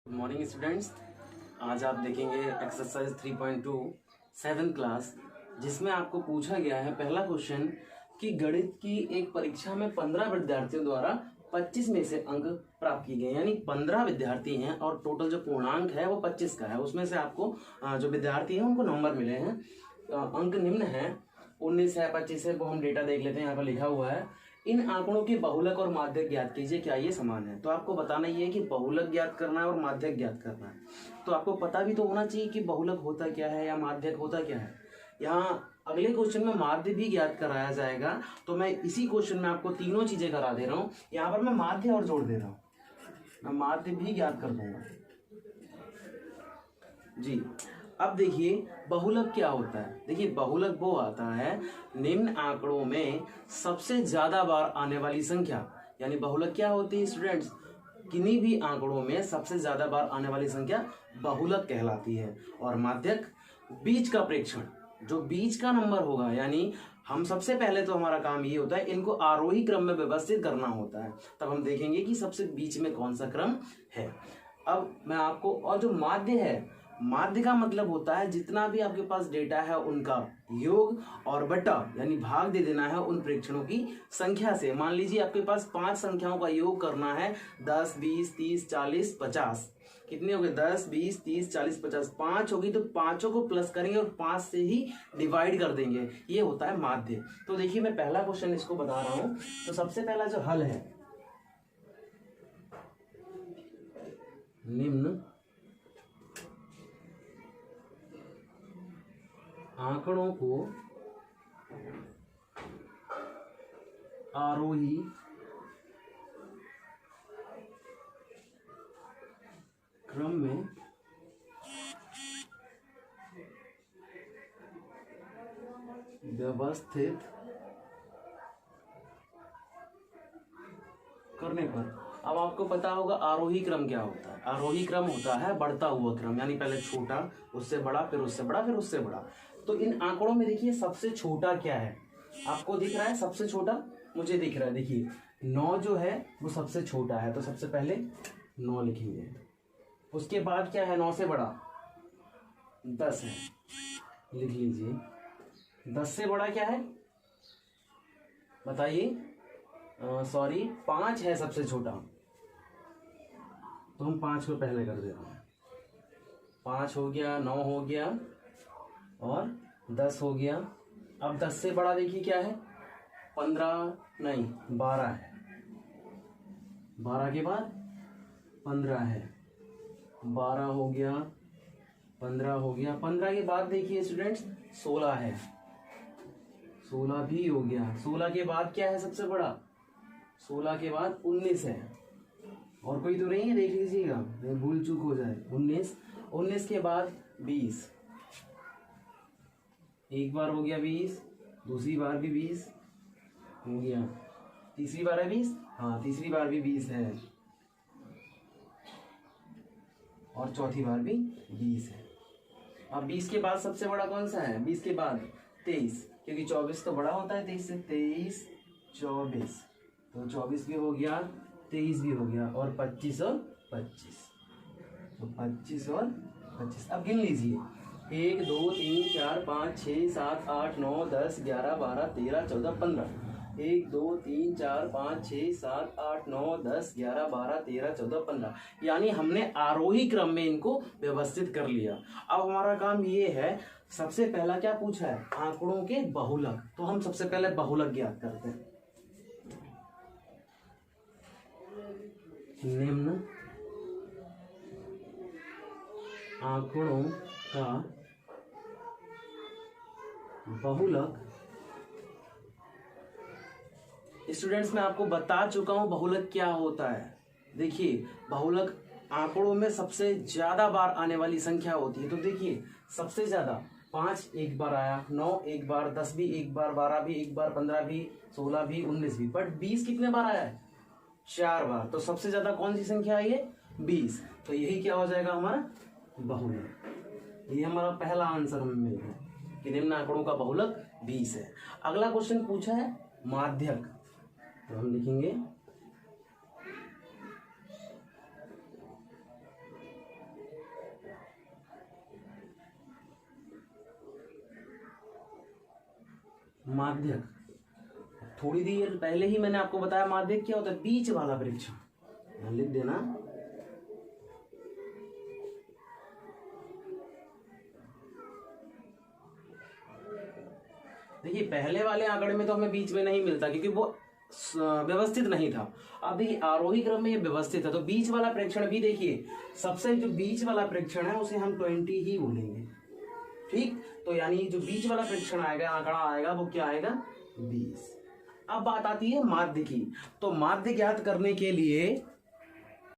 Good morning students. आज आप देखेंगे एक्सरसाइज 3.2 7th क्लास, जिसमें आपको पूछा गया है पहला क्वेश्चन कि गणित की एक परीक्षा में 15 विद्यार्थियों द्वारा 25 में से अंक प्राप्त किए गए। यानी 15 विद्यार्थी हैं और टोटल जो पूर्णांक है वो 25 का है। उसमें से आपको जो विद्यार्थी हैं उनको नंबर मिले हैं। अंक निम्न है, 19 है, 25 है, वो हम डेटा देख लेते हैं। यहाँ पर लिखा हुआ है इन आंकड़ों के बहुलक और माध्यक ज्ञात कीजिए, क्या ये समान है। तो आपको बताना ही है कि बहुलक ज्ञात करना है और माध्यक ज्ञात करना है। तो आपको पता भी तो होना चाहिए कि बहुलक होता क्या है या माध्यक होता क्या है। यहाँ अगले क्वेश्चन में माध्य भी ज्ञात कराया जाएगा, तो मैं इसी क्वेश्चन में आपको तीनों चीजें करा दे रहा हूँ। यहाँ पर मैं माध्य और जोड़ दे रहा हूँ, मैं माध्य भी ज्ञात कर दूंगा जी। अब देखिए बहुलक क्या होता है। देखिए बहुलक वो आता है निम्न आंकड़ों में सबसे ज्यादा बार आने वाली संख्या। यानी बहुलक क्या होती है स्टूडेंट्स, किन्हीं भी आंकड़ों में सबसे ज्यादा बार आने वाली संख्या बहुलक कहलाती है। और माध्यक बीच का प्रेक्षण, जो बीच का नंबर होगा। यानी हम सबसे पहले तो हमारा काम ये होता है इनको आरोही क्रम में व्यवस्थित करना होता है, तब हम देखेंगे कि सबसे बीच में कौन सा क्रम है। अब मैं आपको, और जो माध्य है, माध्य का मतलब होता है जितना भी आपके पास डेटा है उनका योग और बटा, यानी भाग दे देना है उन प्रेक्षणों की संख्या से। मान लीजिए आपके पास 5 संख्याओं का योग करना है, 10, 20, 30, 40, 50। कितने हो गए? 10, 20, 30, 40, 50। 5 होगी तो पांचों को प्लस करेंगे और 5 से ही डिवाइड कर देंगे। ये होता है माध्य। तो देखिए मैं पहला क्वेश्चन इसको बता रहा हूं। तो सबसे पहला जो हल है, निम्न आंकड़ों को आरोही क्रम में व्यवस्थित करने पर। अब आपको पता होगा आरोही क्रम क्या होता है। आरोही क्रम होता है बढ़ता हुआ क्रम, यानी पहले छोटा, उससे बड़ा, फिर उससे बड़ा, फिर उससे बड़ा। तो इन आंकड़ों में देखिए सबसे छोटा क्या है, आपको दिख रहा है सबसे छोटा, मुझे दिख रहा है। देखिए 9 जो है वो सबसे छोटा है, तो सबसे पहले 9 लिखेंगे। उसके बाद क्या है 9 से बड़ा? 10 है, लिख लीजिए। 10 से बड़ा क्या है बताइए? सॉरी, 5 है सबसे छोटा, तो हम 5 को पहले कर दे रहे हैं। 5 हो गया, 9 हो गया और 10 हो गया। अब 10 से बड़ा देखिए क्या है? 15 नहीं, 12 है। 12 के बाद 15 है, 12 हो गया, 15 हो गया। 15 के बाद देखिए स्टूडेंट्स 16 है, 16 भी हो गया। 16 के बाद क्या है सबसे बड़ा? 16 के बाद 19 है। और कोई तो नहीं है, देख लीजिएगा, भूल चूक हो जाए। 19 के बाद 20, एक बार हो गया 20, दूसरी बार भी 20 हो गया, तीसरी बार है 20, हाँ तीसरी बार भी 20 है, और चौथी बार भी 20 है। अब 20 के बाद सबसे बड़ा कौन सा है? 20 के बाद 23, क्योंकि 24 तो बड़ा होता है 23 से। 23, 24, तो 24 भी हो गया, 23 भी हो गया, और 25 और 25, तो 25 और 25। अब गिन लीजिए, 1, 2, 3, 4, 5, 6, 7, 8, 9, 10, 11, 12, 13, 14, 15। 1, 2, 3, 4, 5, 6, 7, 8, 9, 10, 11, 12, 13, 14, 15। यानी हमने आरोही क्रम में इनको व्यवस्थित कर लिया। अब हमारा काम ये है, सबसे पहला क्या पूछा है? आंकड़ों के बहुलक। तो हम सबसे पहले बहुलक ज्ञात करते हैं। निम्न आंकड़ों का बहुलक। स्टूडेंट्स मैं आपको बता चुका हूं बहुलक क्या होता है। देखिए बहुलक आंकड़ों में सबसे ज्यादा बार आने वाली संख्या होती है। तो देखिए सबसे ज्यादा 5 एक बार आया, 9 एक बार, 10 भी एक बार, 12 भी एक बार, 15 भी, 16 भी, 19 भी। बट 20 कितने बार आया है? 4 बार। तो सबसे ज्यादा कौन सी संख्या आई है? 20। तो यही क्या हो जाएगा हमारा? बहुलक। ये हमारा पहला आंसर हमें मिल गया कि निम्न आंकड़ों का बहुलक 20 है। अगला क्वेश्चन पूछा है माध्यक, तो हम लिखेंगे माध्यक, थोड़ी देर पहले ही मैंने आपको बताया माध्यक क्या होता है, बीच वाला प्रेक्षण, लिख देना। देखिए पहले वाले आंकड़े में तो हमें बीच में नहीं मिलता क्योंकि वो व्यवस्थित नहीं था। अब देखिए आरोही क्रम में ये व्यवस्थित है, तो बीच वाला प्रेक्षण भी देखिए, सबसे जो बीच वाला प्रेक्षण है उसे हम 20 ही बोलेंगे, ठीक। तो यानी जो बीच वाला प्रेक्षण आएगा, आंकड़ा आएगा, वो क्या आएगा, 20। अब बात आती है माध्य की। तो माध्य ज्ञात करने के लिए